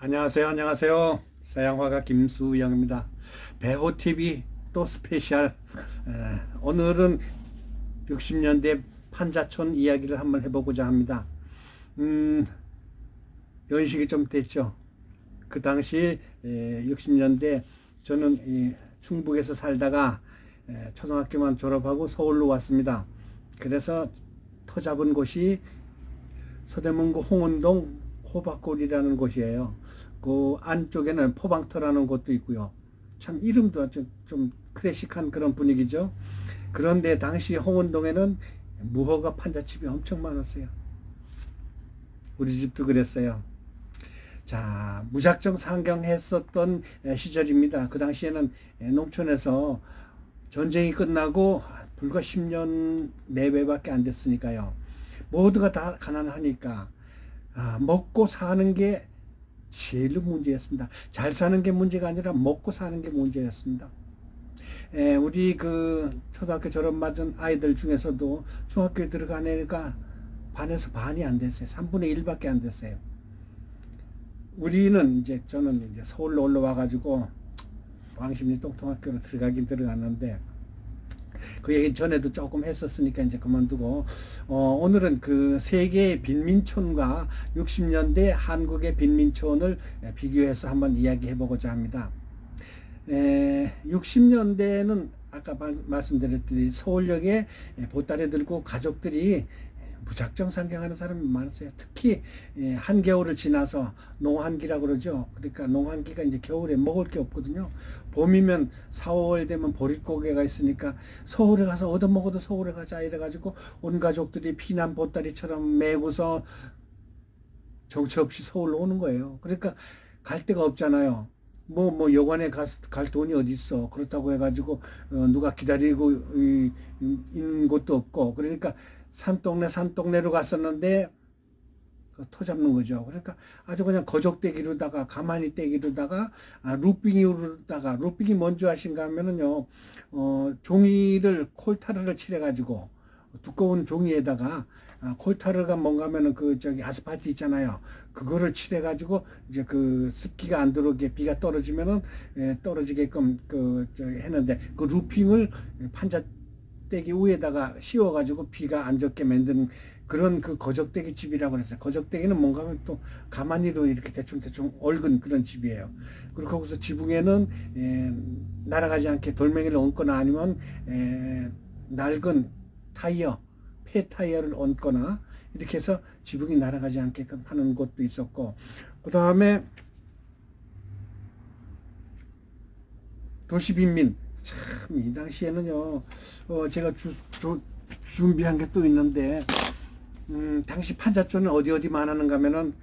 안녕하세요. 안녕하세요. 서양화가 김수영입니다. 배호TV 또 스페셜. 오늘은 60년대 판자촌 이야기를 한번 해보고자 합니다. 연식이 좀 됐죠. 그 당시 60년대 저는 충북에서 살다가 초등학교만 졸업하고 서울로 왔습니다. 그래서 터 잡은 곳이 서대문구 홍은동 호박골이라는 곳이에요. 그 안쪽에는 포방터라는 곳도 있고요. 참 이름도 좀 클래식한 그런 분위기죠. 그런데 당시 홍은동에는 무허가 판잣집이 엄청 많았어요. 우리 집도 그랬어요. 자, 무작정 상경했었던 시절입니다. 그 당시에는 농촌에서 전쟁이 끝나고 불과 10년 내외밖에 안 됐으니까요. 모두가 다 가난하니까 먹고 사는 게 제일 문제였습니다. 잘 사는 게 문제가 아니라 먹고 사는 게 문제였습니다. 우리 그 초등학교 졸업 맞은 아이들 중에서도 중학교에 들어간 애가 반에서 반이 안 됐어요. 3분의 1밖에 안 됐어요. 저는 이제 서울로 올라와가지고 왕십리 똥통학교로 들어가긴 들어갔는데, 그 얘기 전에도 조금 했었으니까 이제 그만두고, 오늘은 그 세계의 빈민촌과 60년대 한국의 빈민촌을 비교해서 한번 이야기해 보고자 합니다. 60년대는 아까 말씀드렸듯이 서울역에 보따리 들고 가족들이 무작정 상경하는 사람이 많았어요. 특히 한겨울을 지나서 농한기라고 그러죠. 그러니까 농한기가 이제 겨울에 먹을 게 없거든요. 봄이면 4, 5월 되면 보릿고개가 있으니까 서울에 가서 얻어먹어도 서울에 가자 이래가지고 온 가족들이 피난 보따리처럼 메고서 정처 없이 서울로 오는 거예요. 그러니까 갈 데가 없잖아요. 여관에 갈 돈이 어디 있어. 그렇다고 해가지고 누가 기다리고 있는 곳도 없고, 그러니까 산동네로 갔었는데 터 잡는 거죠. 그러니까 아주 그냥 거적대기로다가 가만히 떼기로다가 루핑이 뭔지 아신가 하면은요, 종이를 콜타르를 칠해가지고 두꺼운 종이에다가 콜타르가 뭔가 하면은 아스팔트 있잖아요. 그거를 칠해가지고 이제 그 습기가 안 들어오게 비가 떨어지면은 떨어지게끔 했는데, 그 루핑을 판잣대기 위에다가 씌워가지고 비가 안 젖게 만든 그런 그 거적대기 집이라고 그랬어요. 거적대기는 뭔가 하면 또 가만히도 이렇게 대충 얽은 그런 집이에요. 그리고 거기서 지붕에는 날아가지 않게 돌멩이를 얹거나 아니면 낡은 폐 타이어를 얹거나 이렇게 해서 지붕이 날아가지 않게끔 하는 곳도 있었고, 그 다음에 도시빈민. 참, 이 당시에는요, 제가 준비한 게 또 있는데, 당시 판잣촌은 어디 많았는가 하면은,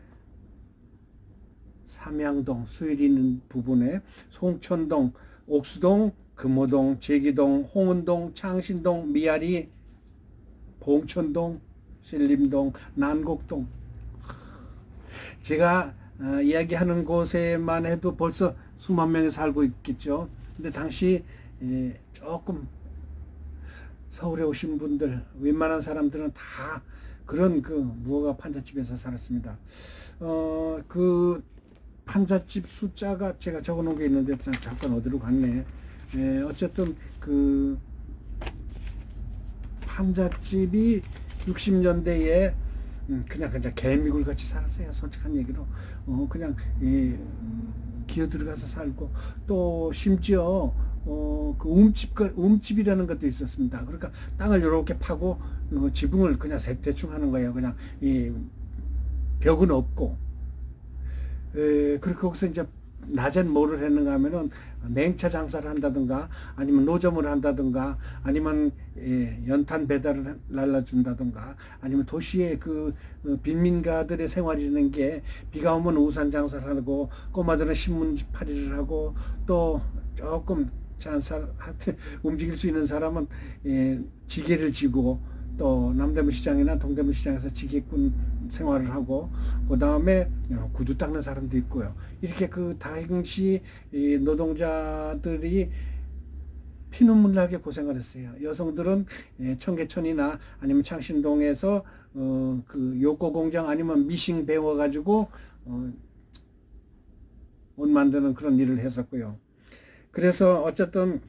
삼양동, 수일이 있는 부분에, 송천동, 옥수동, 금호동, 제기동, 홍은동, 창신동, 미아리, 봉천동, 신림동, 난곡동. 제가 이야기하는 곳에만 해도 벌써 수만 명이 살고 있겠죠. 근데 당시 조금 서울에 오신 분들, 웬만한 사람들은 다 그런 그 무허가 판잣집에서 살았습니다. 그 판잣집 숫자가 제가 적어 놓은 게 있는데 잠깐 어디로 갔네. 어쨌든 그 판잣집이 60년대에 그냥 개미굴 같이 살았어요. 솔직한 얘기로. 그냥 기어 들어가서 살고, 또 심지어 그 움집이라는 것도 있었습니다. 그러니까 땅을 이렇게 파고 지붕을 그냥 대충 하는 거예요. 그냥 벽은 없고. 그리고 거기서 이제 낮엔 뭐를 했는가 하면은 냉차 장사를 한다든가 아니면 노점을 한다든가 아니면 연탄 배달을 날라준다든가 아니면 도시의 그 빈민가들의 생활이라는 게 비가 오면 우산 장사를 하고 꼬마들은 신문지팔이를 하고 또 조금 움직일 수 있는 사람은 지게를 지고 또 남대문 시장이나 동대문 시장에서 지게꾼 생활을 하고, 그 다음에 구두 닦는 사람도 있고요. 이렇게 그 당시 노동자들이 피눈물 나게 고생을 했어요. 여성들은 청계천이나 아니면 창신동에서 그 요코 공장 아니면 미싱 배워가지고 옷 만드는 그런 일을 했었고요. 그래서 어쨌든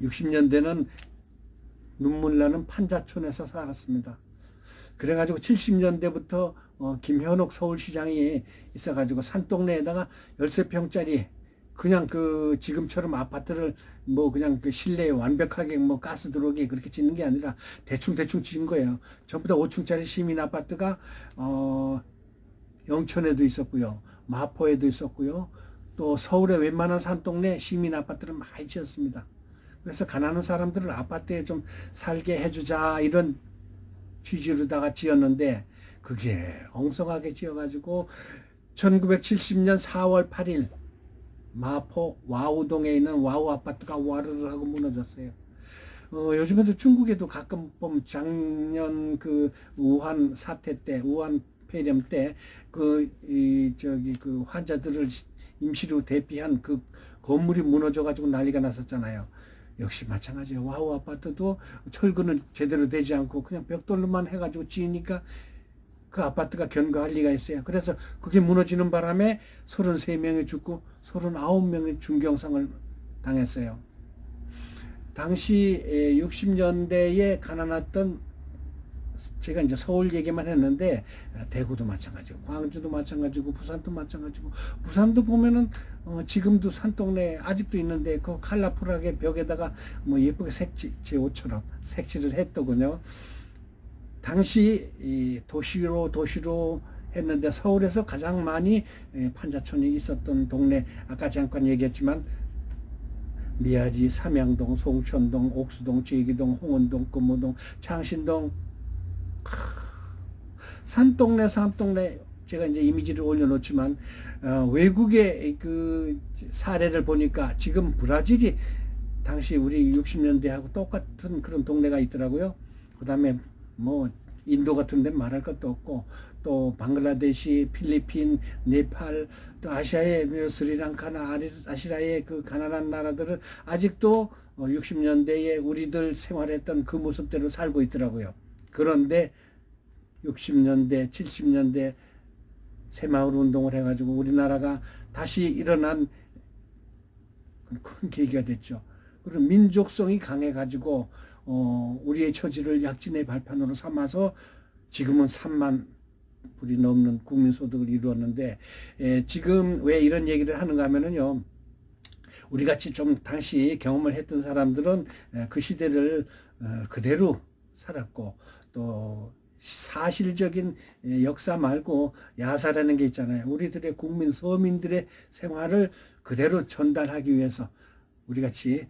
60년대는 눈물 나는 판자촌에서 살았습니다. 그래가지고 70년대부터 김현옥 서울시장이 있어가지고 산동네에다가 13평짜리 그냥 그 지금처럼 아파트를 뭐 그냥 그 실내에 완벽하게 뭐 가스 들어오게 그렇게 짓는 게 아니라 대충 지은 거예요. 전부 다 5층짜리 시민 아파트가 영천에도 있었고요. 마포에도 있었고요. 또 서울의 웬만한 산동네 시민 아파트를 많이 지었습니다. 그래서 가난한 사람들을 아파트에 좀 살게 해주자 이런 취지로다가 지었는데 그게 엉성하게 지어가지고 1970년 4월 8일 마포 와우동에 있는 와우 아파트가 와르르 하고 무너졌어요. 요즘에도 중국에도 가끔 보면 작년 그 우한 사태 때, 우한 폐렴 때 그 환자들을 임시로 대피한 그 건물이 무너져가지고 난리가 났었잖아요. 역시 마찬가지예요. 와우 아파트도 철근은 제대로 되지 않고 그냥 벽돌로만 해가지고 지으니까 그 아파트가 견고할 리가 있어요. 그래서 그게 무너지는 바람에 33명이 죽고 39명이 중경상을 당했어요. 당시 60년대에 가난했던 제가 이제 서울 얘기만 했는데 대구도 마찬가지고 광주도 마찬가지고 부산도 마찬가지고 부산도 보면은 지금도 산동네 아직도 있는데 그 컬러풀하게 벽에다가 뭐 예쁘게 제 옷처럼 색칠을 했더군요. 당시 이 도시로 했는데 서울에서 가장 많이 판자촌이 있었던 동네 아까 잠깐 얘기했지만 미아리, 삼양동, 송천동, 옥수동, 제기동, 홍은동, 금호동, 창신동 산동네 제가 이제 이미지를 올려놓지만 외국의 그 사례를 보니까 지금 브라질이 당시 우리 60년대하고 똑같은 그런 동네가 있더라고요. 그 다음에 뭐 인도 같은 데는 말할 것도 없고 또 방글라데시, 필리핀, 네팔 또 아시아의 스리랑카나 아시아의 그 가난한 나라들은 아직도 60년대에 우리들 생활했던 그 모습대로 살고 있더라고요. 그런데 60년대, 70년대 새마을 운동을 해가지고 우리나라가 다시 일어난 큰 계기가 됐죠. 그리고 민족성이 강해가지고 우리의 처지를 약진의 발판으로 삼아서 지금은 3만 불이 넘는 국민소득을 이루었는데 지금 왜 이런 얘기를 하는가 하면은요. 우리 같이 좀 당시 경험을 했던 사람들은 그 시대를 그대로 살았고 또 사실적인 역사 말고 야사라는 게 있잖아요. 우리들의 국민 서민들의 생활을 그대로 전달하기 위해서 우리 같이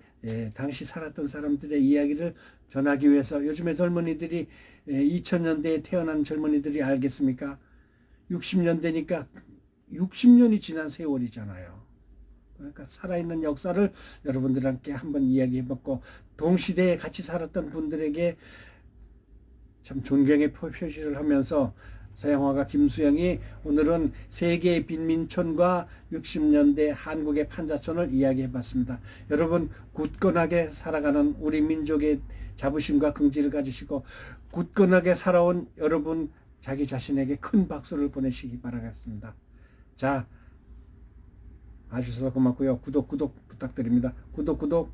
당시 살았던 사람들의 이야기를 전하기 위해서 요즘의 젊은이들이 2000년대에 태어난 젊은이들이 알겠습니까? 60년대니까 60년이 지난 세월이잖아요. 그러니까 살아있는 역사를 여러분들과 한번 이야기해봤고 동시대에 같이 살았던 분들에게 참 존경의 표시를 하면서 서양화가 김수영이 오늘은 세계의 빈민촌과 60년대 한국의 판자촌을 이야기해봤습니다. 여러분 굳건하게 살아가는 우리 민족의 자부심과 긍지를 가지시고 굳건하게 살아온 여러분 자기 자신에게 큰 박수를 보내시기 바라겠습니다. 자, 봐주셔서 고맙고요. 구독 부탁드립니다. 구독